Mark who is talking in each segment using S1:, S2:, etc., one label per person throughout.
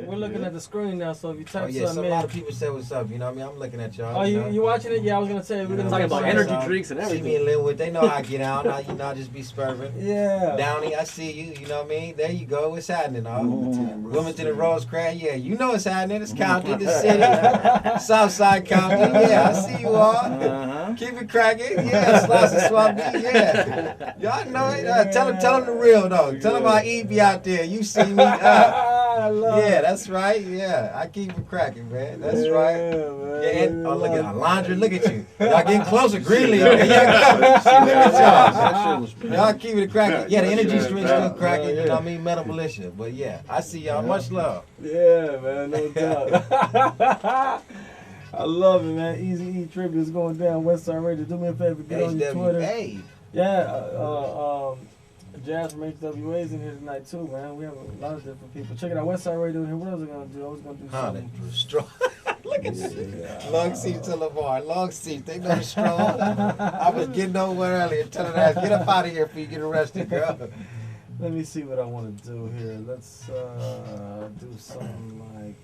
S1: we're looking at the screen now, so if you type
S2: so
S1: something
S2: a
S1: in.
S2: lot of people say what's up, you know what I mean? I'm looking at y'all.
S1: Oh, you watching it? Yeah, I was going to say, we're going to
S3: talk about energy drinks and everything.
S2: See me in Linwood, they know I get out, I just be spurving.
S1: Yeah.
S2: Downey, I see you, you know what I mean? There you go, what's happening, Wilmington and Rosecrans, yeah, you know what's happening, it's county, the city, Southside County, yeah, I see you all. Keep it cracking, yeah, Slice and Swap B, yeah. Y'all know it, tell them the real though, tell them I eat be out there, you see me,
S1: I love it.
S2: that's right, yeah, I keep it cracking, man, that's right.
S1: Man,
S2: Yeah, and, oh, look at Alondra, look at you. Y'all getting closer, Greenleaf, there you go. Look at y'all. Y'all keeping it cracking. Yeah, the energy drink's still cracking, you know what I mean, Metal Militia. But yeah, I see y'all, much love.
S1: Yeah, man, no doubt. I love it, man. Eazy-E tribute is going down. WestSide Radio. Do me a favor, get on your Twitter.
S2: HWA.
S1: Yeah, Jazz from HWA is in here tonight too, man. We have a lot of different people. Check it out, WestSide Radio here. What else was I gonna do? I was gonna do something.
S2: Look at this. Long seat to Lamar. Long seat. They know the strong. I was getting over earlier, telling her, get up out of here before you get arrested, girl.
S1: Let me see what I want to do here. Let's do something like.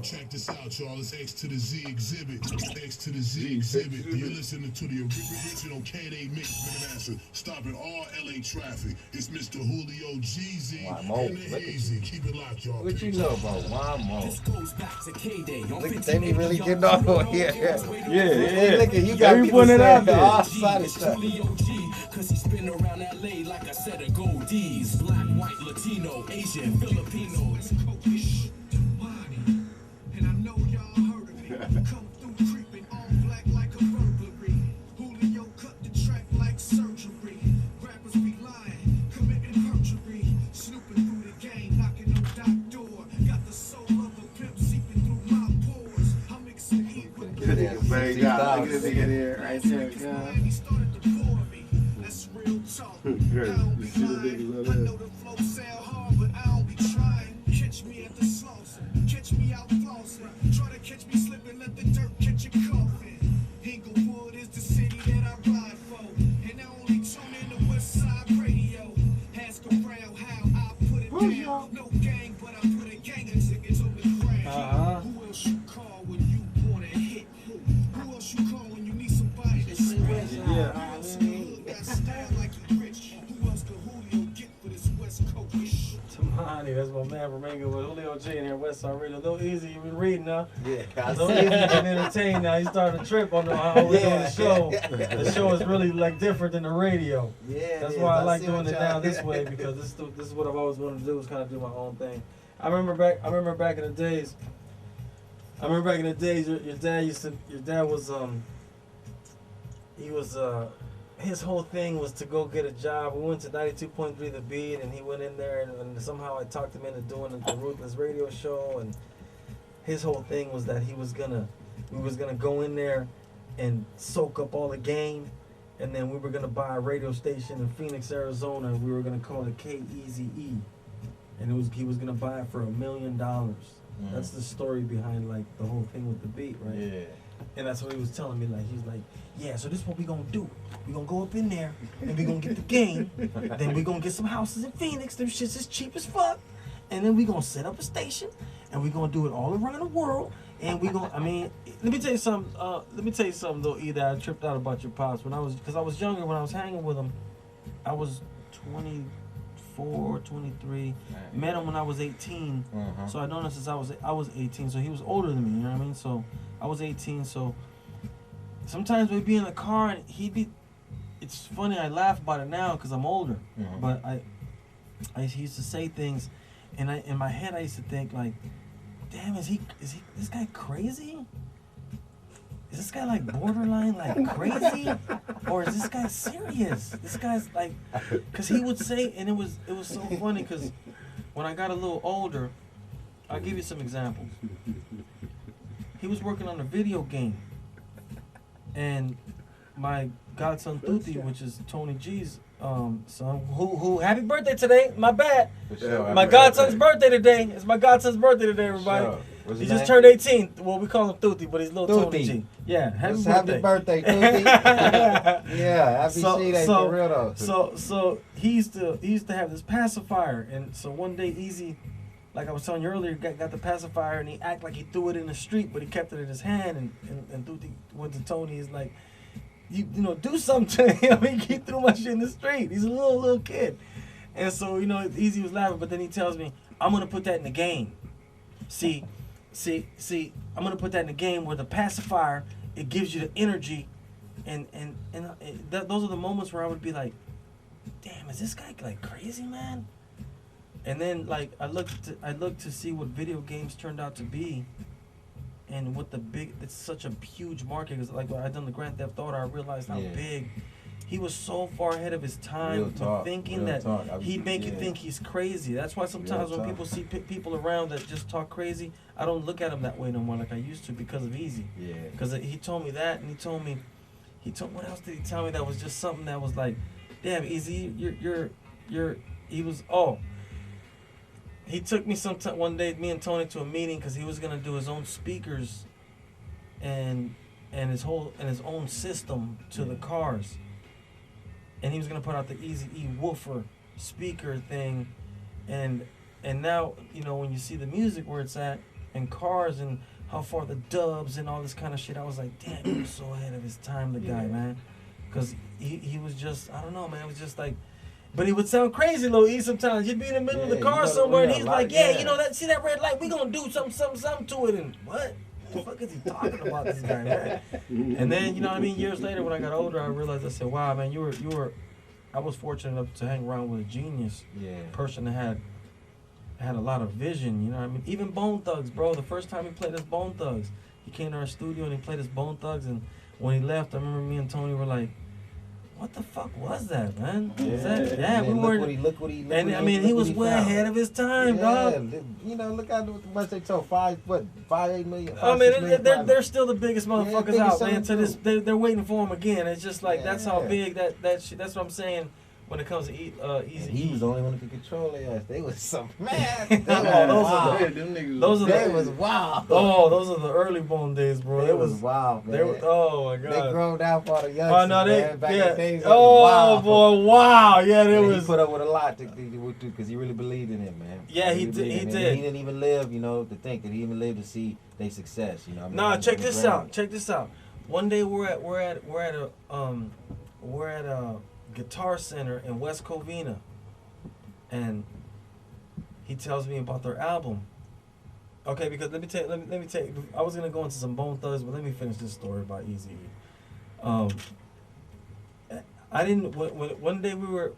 S4: Check this out, y'all. It's X to the Z exhibit. X to the Z exhibit. You're listening to the original K-Day mix master. Stopping all LA traffic. It's Mr. Julio G and the Easy. Keep it locked, y'all.
S2: What you know about Wamo?
S5: This goes back to K-Day.
S2: Look at they be really getting off on here.
S1: Yeah.
S2: Look at you got people
S1: putting it out
S2: saying
S1: there.
S2: all side of stuff.
S5: Julio G, cause he's been around LA like a set of goldies. Black, white, Latino, Asian, Filipino.
S6: And I know y'all heard of me. Come through creeping all black like a burglary. Julio cut the track like surgery. Rappers be lying, committing perjury. Snooping through the game, knocking on that door. Got the soul of a pimp seeping through my pores. I'm mixing E with the
S3: Look at this nigga there, right there.
S6: Miami started to bore me. That's real talk. I don't be lying. I know the flow sound hard, but I don't be trying. Catch me at the sauce. Catch me out flossing. Try to catch me slipping, let the dirt catch you coughing. Inglewood is the city that I ride for. And I only tune in to WestSide Radio. Ask around how I put it down. No gang, but I put a gang of tickets on the ground. Who else you call when you want to hit? Who else you call when you need somebody to spit?
S1: Yeah.
S6: Who else in the hood got style like you rich? Who else could Julio get for this West Coast?
S1: Tamani, that's my man from England with Julio G in here, WestSide Radio. Lil Eazy, you been reading now.
S2: Yeah, I
S1: Lil
S2: see
S1: Eazy been entertained now. He's starting to trip on how we're doing the show. The show is really like different than the radio.
S2: Yeah,
S1: That's
S2: it
S1: why
S2: is.
S1: I like
S2: see
S1: doing
S2: what
S1: it
S2: y'all-
S1: now this way because this is what I've always wanted to do is kind of do my own thing. I remember back in the days. Your dad was he was his whole thing was to go get a job. We went to 92.3 The Beat, and he went in there, and somehow I talked him into doing the Ruthless radio show. And his whole thing was that we was gonna go in there and soak up all the game, and then we were gonna buy a radio station in Phoenix, Arizona, and we were gonna call it K-Eazy-E, and he was gonna buy it for $1 million. That's the story behind like the whole thing with the beat, right?
S2: Yeah.
S1: And that's what he was telling me. Like he's like, yeah. So this is what we gonna do. We gonna go up in there and we gonna get the game. Then we gonna get some houses in Phoenix. Them shits is cheap as fuck. And then we gonna set up a station and we gonna do it all around the world. And we gonna, I mean, let me tell you something. Though, either I tripped out about your pops because I was younger when I was hanging with him. I was 24, 23. Met him when I was 18. So I known him since I was 18. So he was older than me. You know what I mean? So I was 18. So sometimes we'd be in the car and he'd be. It's funny. I laugh about it now because I'm older. But I used to say things, and in my head I used to think like, damn, is he this guy crazy? Is this guy like borderline like crazy? Or is this guy serious? This guy's like, cause he would say, and it was so funny cause when I got a little older, I'll give you some examples. He was working on a video game, and my godson Tuti, which is Tony G's son, who happy birthday today, my bad.
S2: Sure,
S1: My godson's birthday today. It's my godson's birthday today, everybody.
S2: Sure. What's
S1: He
S2: his
S1: just
S2: name?
S1: turned 18. Well, we call him Tuti, but he's little Tony
S2: Tuti.
S1: G. Yeah, happy
S2: Happy
S1: birthday.
S2: birthday, Tuti. Yeah, happy C-Day for real though.
S1: So he used to have this pacifier, and so one day Eazy like I was telling you earlier, got the pacifier and he act like he threw it in the street, but he kept it in his hand and went to Tony. He's like, you know, do something to him. He threw my shit in the street. He's a little kid. And so, you know, Eazy was laughing, but then he tells me, I'm going to put that in the game. See, I'm going to put that in the game where the pacifier, it gives you the energy. And those are the moments where I would be like, damn, is this guy like crazy, man? And then like I looked to see what video games turned out to be, and what it's such a huge market. Because like when I done the Grand Theft Auto, I realized how big. He was so far ahead of his time, thinking that he'd make you think he's crazy. That's why sometimes when people see people around that just talk crazy, I don't look at him that way no more like I used to because of Eazy. Yeah. Because he told me that, and he told what else did he tell me that was just something that was like, damn, Eazy, he took me one day, me and Tony, to a meeting because he was gonna do his own speakers, and his own system to the cars, and he was gonna put out the Eazy-E woofer speaker thing, and now you know when you see the music where it's at and cars and how far the dubs and all this kind of shit, I was like, damn, he was so ahead of his time, the guy, man, because he was just, I don't know, man, it was just like. But he would sound crazy, Lil E. Sometimes you'd be in the middle of the car somewhere, and he's like, you know that, see that red light? We gonna do something to it. And what the fuck is he talking about, this guy, man? And then, you know what I mean? Years later, when I got older, I realized, I said, wow, man, you were. I was fortunate enough to hang around with a genius person that had a lot of vision. You know what I mean? Even Bone Thugs, bro. The first time he played us Bone Thugs, he came to our studio and he played us Bone Thugs. And when he left, I remember me and Tony were like, what the fuck was that, man? We were. Look what he. And I mean, he was way ahead of his time, dog.
S2: You know, look how much they told 8 million.
S1: I mean, they're still the biggest motherfuckers out, man. To this, they're waiting for him again. It's just like that's how big that shit. That's what I'm saying. When it comes to Eazy,
S2: he was the only one who could control their ass. They was some man.
S1: Those
S2: was wild.
S1: Oh, those are the early Bone days, bro.
S2: It was wild, man.
S1: Oh my god.
S2: They grown down for the youngsters.
S1: Oh no,
S2: back in the days.
S1: Oh boy, wow. Yeah, there was.
S2: He put up with a lot because he really believed in him, man.
S1: Yeah, he did. He
S2: didn't even live, you know, to think that he even lived to see their success. You know.
S1: Nah, check this out. Check this out. One day we're at a Guitar Center in West Covina, and he tells me about their album. Okay, because let me tell you, I was gonna go into some Bone Thugs, but let me finish this story about Eazy-E. I didn't. One day we were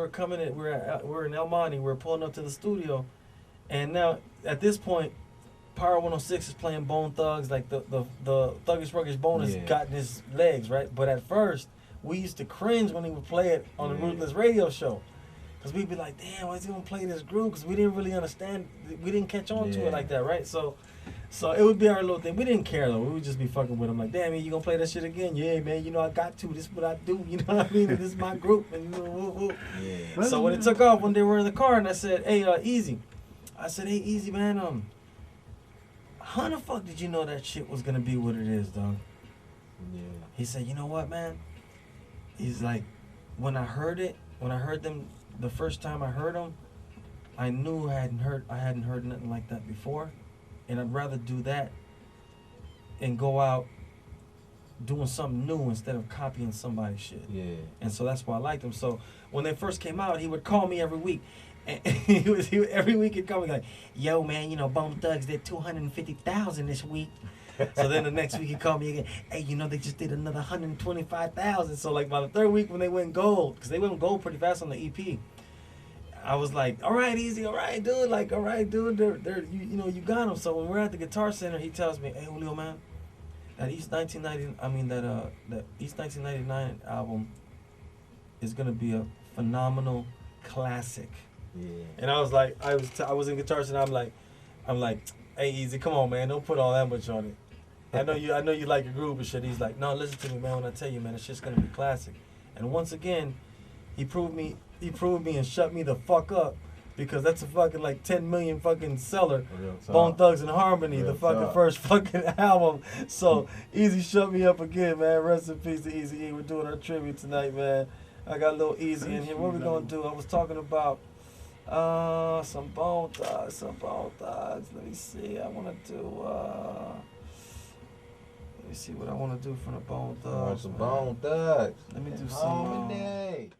S1: coming in, we were in El Monte, we were pulling up to the studio, and now at this point, Power 106 is playing Bone Thugs, like the Thuggish Ruggish Bone has gotten his legs, right? But at first, we used to cringe when he would play it on the Ruthless radio show. Because we'd be like, damn, why is he going to play this groove? Because we didn't really understand. We didn't catch on to it like that, right? So it would be our little thing. We didn't care, though. We would just be fucking with him. Like, damn, you going to play that shit again? Yeah, man, you know I got to. This is what I do. You know what I mean? This is my group. And So when it took off, one day we were in the car, and I said, hey, Eazy. I said, hey, Eazy, man, how the fuck did you know that shit was going to be what it is, dog? Yeah. He said, you know what, man? He's like, when I heard them the first time I heard them, I knew I hadn't heard nothing like that before, and I'd rather do that and go out doing something new instead of copying somebody's shit. Yeah. And so that's why I liked them. So when they first came out, he would call me every week. And every week he'd call me like, yo, man, you know, Bone Thugs did 250,000 this week. So then the next week he called me again. Hey, you know, they just did another 125,000. So like by the third week when they went gold, because they went gold pretty fast on the EP, I was like, all right, Eazy, all right, dude. Like, all right, dude. They're you know, you got them. So when we're at the Guitar Center, he tells me, hey, Julio, man, that East 1999 album is gonna be a phenomenal classic. Yeah. And I was like, I was in Guitar Center. I'm like, hey, Eazy, come on, man, don't put all that much on it. I know you like your groove and shit. He's like, no, listen to me, man. When I tell you, man, it's just gonna be classic. And once again, he proved me and shut me the fuck up, because that's a fucking like 10 million fucking seller. Bone Thugs and Harmony, the fucking first fucking album. So Eazy shut me up again, man. Rest in peace to Eazy-E. We're doing our tribute tonight, man. I got a little Eazy in here. What we gonna do? I was talking about Some Bone Thugs. Let me see. I want to do. Let me see what I want to do from the Bone Thugs.
S2: Some
S1: man.
S2: Bone Thugs.
S1: Let me do
S2: And
S1: some.
S2: Home and Day.